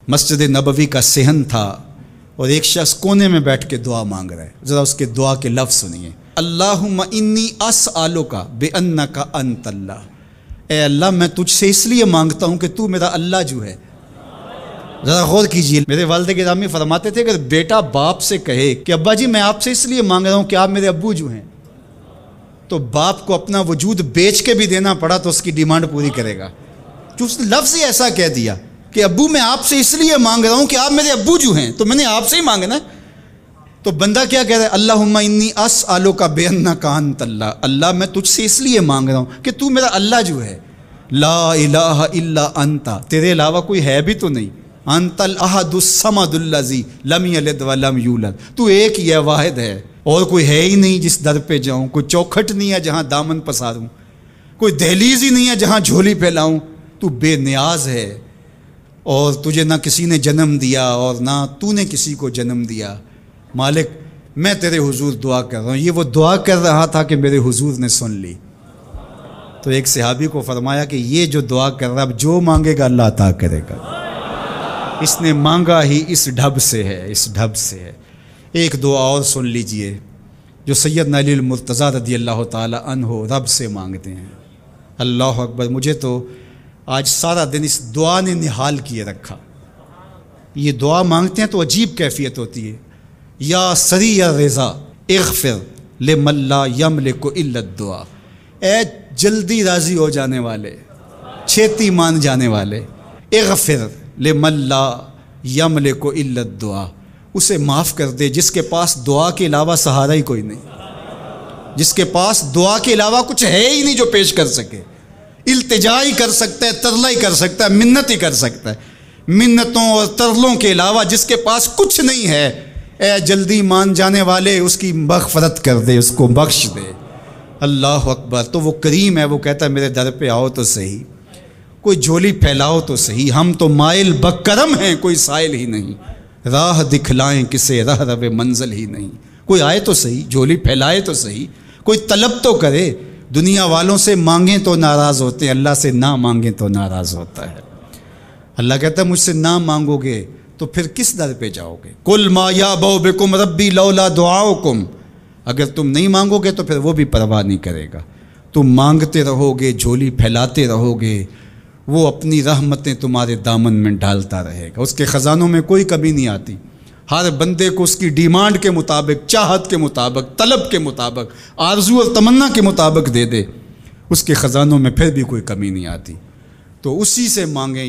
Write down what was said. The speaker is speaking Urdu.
مسجد نبوی کا صحن تھا اور ایک شخص کونے میں بیٹھ کے دعا مانگ رہا ہے. ذرا اس کے دعا کے لفظ سنیے. اللہم انی اسألک بانک انت اللہ. اے اللہ میں تجھ سے اس لیے مانگتا ہوں کہ تو میرا اللہ جو ہے. ذرا غور کیجئے. میرے والد گرامی فرماتے تھے کہ بیٹا باپ سے کہے کہ ابا جی میں آپ سے اس لیے مانگ رہا ہوں کہ آپ میرے ابو جو ہیں، تو باپ کو اپنا وجود بیچ کے بھی دینا پڑا تو اس کی ڈیمانڈ پوری کرے گا. جو اس نے لفظ ہی ایسا کہہ دیا کہ ابو میں آپ سے اس لیے مانگ رہا ہوں کہ آپ میرے ابو جو ہیں، تو میں نے آپ سے ہی مانگنا ہے. تو بندہ کیا کہہ رہا ہے؟ اللہم انی اسألک بانک انت اللہ. اللہ میں تجھ سے اس لیے مانگ رہا ہوں کہ تو میرا اللہ جو ہے. لا الہ الا انت، تیرے علاوہ کوئی ہے بھی تو نہیں. انت الاحد الصمد الذی لم یلد ولم یولد. تو ایک ہی ہے، واحد ہے، اور کوئی ہے ہی نہیں جس در پہ جاؤں. کوئی چوکھٹ نہیں ہے جہاں دامن پساروں، کوئی دہلیز ہی نہیں ہے جہاں جھولی پھیلاؤں. تو بے نیاز ہے اور تجھے نہ کسی نے جنم دیا اور نہ تو نے کسی کو جنم دیا. مالک میں تیرے حضور دعا کر رہا ہوں. یہ وہ دعا کر رہا تھا کہ میرے حضور نے سن لی. تو ایک صحابی کو فرمایا کہ یہ جو دعا کر رہا اب جو مانگے گا اللہ عطا کرے گا. اس نے مانگا ہی اس ڈھب سے ہے، اس ڈھب سے ہے. ایک دعا اور سن لیجئے جو سیدنا علی المرتضیٰ رضی اللہ تعالی عنہ رب سے مانگتے ہیں. اللہ اکبر. مجھے تو آج سارا دن اس دعا نے نحال کیے رکھا. یہ دعا مانگتے ہیں تو عجیب کیفیت ہوتی ہے. یا سریع الرضا اغفر لمن لا یملک الا الدعاء. اے جلدی راضی ہو جانے والے، چھیتی مان جانے والے، اغفر لمن لا یملک الا الدعاء. اسے معاف کر دے جس کے پاس دعا کے علاوہ سہارا ہی کوئی نہیں، جس کے پاس دعا کے علاوہ کچھ ہے ہی نہیں جو پیش کر سکے. التجا ہی کر سکتا ہے، ترلا ہی کر سکتا ہے، منت ہی کر سکتا ہے. منتوں اور ترلوں کے علاوہ جس کے پاس کچھ نہیں ہے، اے جلدی مان جانے والے اس کی مغفرت کر دے، اس کو بخش دے. اللہ اکبر. تو وہ کریم ہے، وہ کہتا ہے میرے در پہ آؤ تو صحیح، کوئی جھولی پھیلاؤ تو صحیح. ہم تو مائل بکرم ہیں، کوئی سائل ہی نہیں. راہ دکھلائیں کسے رہ رو منزل ہی نہیں. کوئی آئے تو صحیح، جھولی پھیلائے تو صحیح، کوئی طلب تو کرے. دنیا والوں سے مانگیں تو ناراض ہوتے ہیں، اللہ سے نہ مانگیں تو ناراض ہوتا ہے. اللہ کہتا ہے مجھ سے نہ مانگو گے تو پھر کس در پہ جاؤ گے؟ قل ما یعبؤ بکم ربی لولا دعاؤکم. اگر تم نہیں مانگو گے تو پھر وہ بھی پرواہ نہیں کرے گا. تم مانگتے رہو گے، جھولی پھیلاتے رہو گے، وہ اپنی رحمتیں تمہارے دامن میں ڈالتا رہے گا. اس کے خزانوں میں کوئی کمی نہیں آتی. ہر بندے کو اس کی ڈیمانڈ کے مطابق، چاہت کے مطابق، طلب کے مطابق، آرزو اور تمنا کے مطابق دے دے. اس کے خزانوں میں پھر بھی کوئی کمی نہیں آتی. تو اسی سے مانگیں.